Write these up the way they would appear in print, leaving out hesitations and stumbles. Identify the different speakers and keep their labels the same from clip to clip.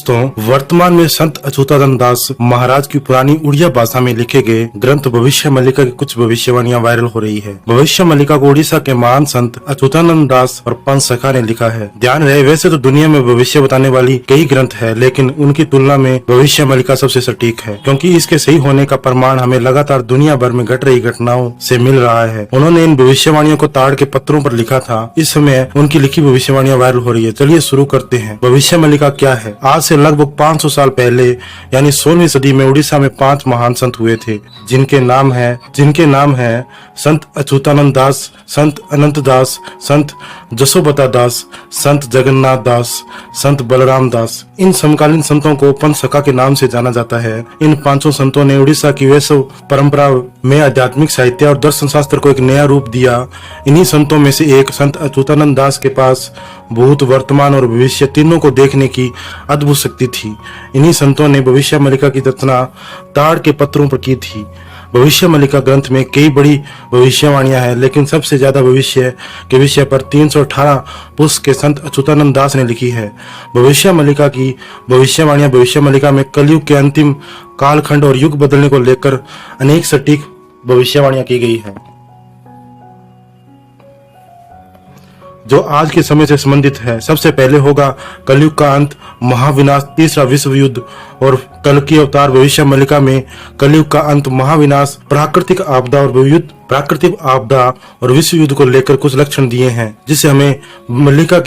Speaker 1: दोस्तों, वर्तमान में संत अच्युतानंद दास महाराज की पुरानी उड़िया भाषा में लिखे गए ग्रंथ भविष्य मल्लिका की कुछ भविष्यवाणियां वायरल हो रही है। भविष्य मल्लिका को उड़ीसा के महान संत अच्युतानंद दास और पंच सखा ने लिखा है। ध्यान रहे, वैसे तो दुनिया में भविष्य बताने वाली कई ग्रंथ है, लेकिन उनकी तुलना में भविष्य मल्लिका सबसे सटीक है, क्योंकि इसके सही होने का प्रमाण हमें लगातार दुनिया भर में घट रही घटनाओं से मिल रहा है। उन्होंने इन भविष्यवाणियों को ताड़ के पत्रों पर लिखा था। इस समय उनकी लिखी भविष्यवाणियां वायरल हो रही है। चलिए शुरू करते हैं। भविष्य मल्लिका क्या है? आज से लगभग 500 साल पहले यानी 16वीं सदी में उड़ीसा में 5 महान संत हुए थे, जिनके नाम है संत अच्युतानंद दास, संत अनंत दास, संत जसोबता दास, संत जगन्नाथ दास, संत बलराम दास। इन समकालीन संतों को पंच सखा के नाम से जाना जाता है। इन पांचों संतों ने उड़ीसा की वैष्णव परंपरा में आध्यात्मिक साहित्य और दर्शन शास्त्र को एक नया रूप दिया। इन्हीं संतों में से एक संत अच्युतानंद दास के पास भूत, वर्तमान और भविष्य तीनों को देखने की अद्भुत शक्ति थी। इन्हीं संतों ने भविष्य मल्लिका की रचना ताड़ के पत्रों पर की थी। भविष्य मल्लिका ग्रंथ में कई बड़ी भविष्यवाणियां हैं, लेकिन सबसे ज्यादा भविष्य के विषय पर 318 पुस्तक के संत अच्युतानंद दास ने लिखी है। भविष्य मल्लिका की भविष्यवाणियां भविष्य मल्लिका में कलयुग के अंतिम कालखंड और युग बदलने को लेकर अनेक सटीक भविष्यवाणियां की गई है, जो आज के समय से संबंधित है। सबसे पहले होगा कलयुग का अंत, महाविनाश, तीसरा विश्व युद्ध और कल की अवतार। भविष्य मल्लिका में कलयुग का अंत, महाविनाश, प्राकृतिक आपदा और विश्व युद्ध को लेकर कुछ लक्षण दिए हैं, जिससे हमें मल्लिका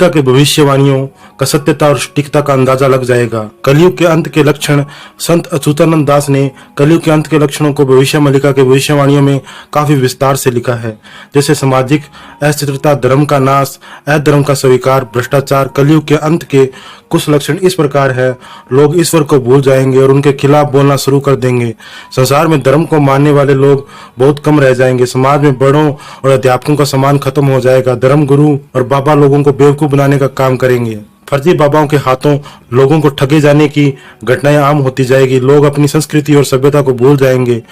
Speaker 1: के भविष्यवाणियों का सत्यता और सटीकता का अंदाजा लग जाएगा। कलयुग के अंत के लक्षण। संत अच्युतानंद दास ने कलयुग के अंत के लक्षणों को भविष्य मल्लिका के भविष्यवाणियों में काफी विस्तार से लिखा है, जैसे सामाजिक अस्थिरता, धर्म का नाश, अधर्म का स्वीकार, भ्रष्टाचार। कलयुग के अंत के कुछ लक्षण इस प्रकार है: लोग ईश्वर को भूल जाएंगे और उनके खिलाफ बोलना शुरू कर देंगे। संसार में धर्म को मानने वाले लोग बहुत कम रह जाएंगे। समाज में बड़ों और अध्यापकों का सम्मान खत्म हो जाएगा। धर्म गुरु और बाबा लोगों को बेवकूफ बनाने का काम करेंगे। फर्जी बाबाओं के हाथों लोगों को ठगे जाने की घटनाएं आम होती जाएगी। लोग अपनी संस्कृति और सभ्यता को भूल जाएंगे।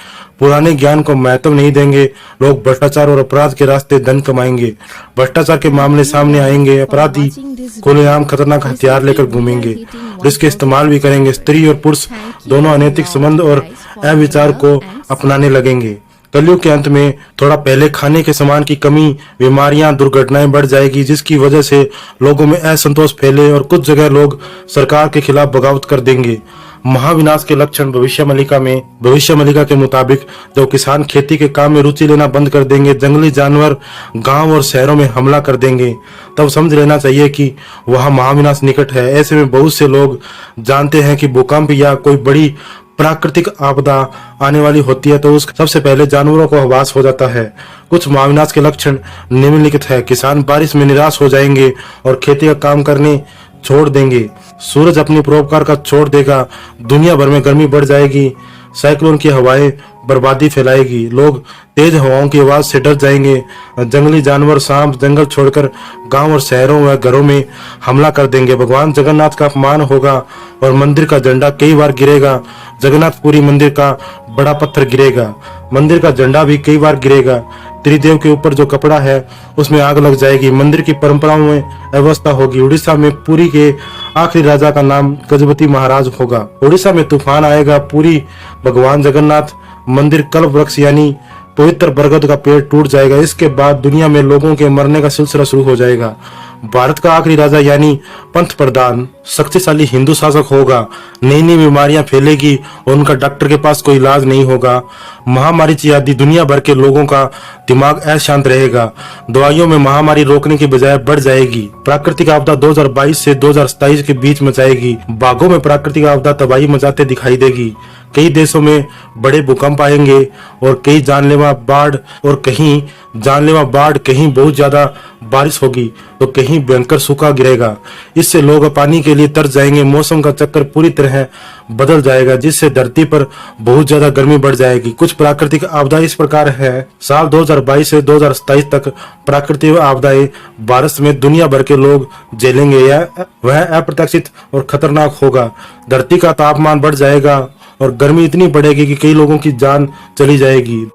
Speaker 1: पुराने ज्ञान को महत्व नहीं देंगे। लोग भ्रष्टाचार और अपराध के रास्ते धन कमाएंगे। भ्रष्टाचार के मामले सामने आएंगे। अपराधी खुलेआम खतरनाक हथियार लेकर घूमेंगे और इसके इस्तेमाल भी करेंगे। स्त्री और पुरुष दोनों अनैतिक संबंध और अविचार को अपनाने लगेंगे। कलयुग के अंत में थोड़ा पहले खाने के सामान की कमी, बीमारियां, दुर्घटनाएं बढ़ जाएगी, जिसकी वजह से लोगों में असंतोष फैले और कुछ जगह लोग सरकार के खिलाफ बगावत कर देंगे। महाविनाश के लक्षण। भविष्य मल्लिका के मुताबिक जब किसान खेती के काम में रुचि लेना बंद कर देंगे, जंगली जानवर गांव और शहरों में हमला कर देंगे, तब समझ लेना चाहिए कि वहां महाविनाश निकट है। ऐसे में बहुत से लोग जानते हैं कि भूकंप या कोई बड़ी प्राकृतिक आपदा आने वाली होती है, तो उसके सबसे पहले जानवरों को आभास हो जाता है। कुछ महाविनाश के लक्षण निम्नलिखित है: किसान बारिश में निराश हो जाएंगे और खेती का काम करने छोड़ देंगे। सूरज अपनी परोपकार का छोड़ देगा। दुनिया भर में गर्मी बढ़ जाएगी। साइक्लोन की हवाएं बर्बादी फैलाएगी। लोग तेज हवाओं की आवाज से डर जाएंगे। जंगली जानवर, सांप जंगल छोड़कर गांव और शहरों व घरों में हमला कर देंगे। भगवान जगन्नाथ का अपमान होगा और मंदिर का झंडा कई बार गिरेगा। जगन्नाथपुरी मंदिर का बड़ा पत्थर गिरेगा। मंदिर का झंडा भी कई बार गिरेगा। त्रिदेव के ऊपर जो कपड़ा है उसमें आग लग जाएगी। मंदिर की परंपराओं में अव्यवस्था होगी। उड़ीसा में पुरी के आखिरी राजा का नाम गजपति महाराज होगा। उड़ीसा में तूफान आएगा। पुरी, भगवान जगन्नाथ मंदिर, कल्प वृक्ष यानी पवित्र बरगद का पेड़ टूट जाएगा। इसके बाद दुनिया में लोगों के मरने का सिलसिला शुरू हो जाएगा। भारत का आखिरी राजा यानी पंथ प्रधान शक्तिशाली हिंदू शासक होगा। नई नई बीमारियां फैलेगी और उनका डॉक्टर के पास कोई इलाज नहीं होगा। महामारी आदि दुनिया भर के लोगों का दिमाग अशांत रहेगा। दवाइयों में महामारी रोकने की बजाय बढ़ जाएगी। प्राकृतिक आपदा 2022 से 2027 के बीच मचाएगी। बाघों में प्राकृतिक आपदा तबाही मचाते दिखाई देगी। कई देशों में बड़े भूकंप आएंगे और कहीं जानलेवा बाढ़, कहीं बहुत ज्यादा बारिश होगी तो कहीं भयंकर सूखा गिरेगा। इससे लोग पानी के लिए तरस जाएंगे। मौसम का चक्कर पूरी तरह बदल जाएगा, जिससे धरती पर बहुत ज्यादा गर्मी बढ़ जाएगी। कुछ प्राकृतिक आपदा इस प्रकार है: साल 2022 से 2027 तक प्राकृतिक आपदाएं भारत में दुनिया भर के लोग झेलेंगे। वह अप्रत्याशित और खतरनाक होगा। धरती का तापमान बढ़ जाएगा और गर्मी इतनी बढ़ेगी कि कई लोगों की जान चली जाएगी।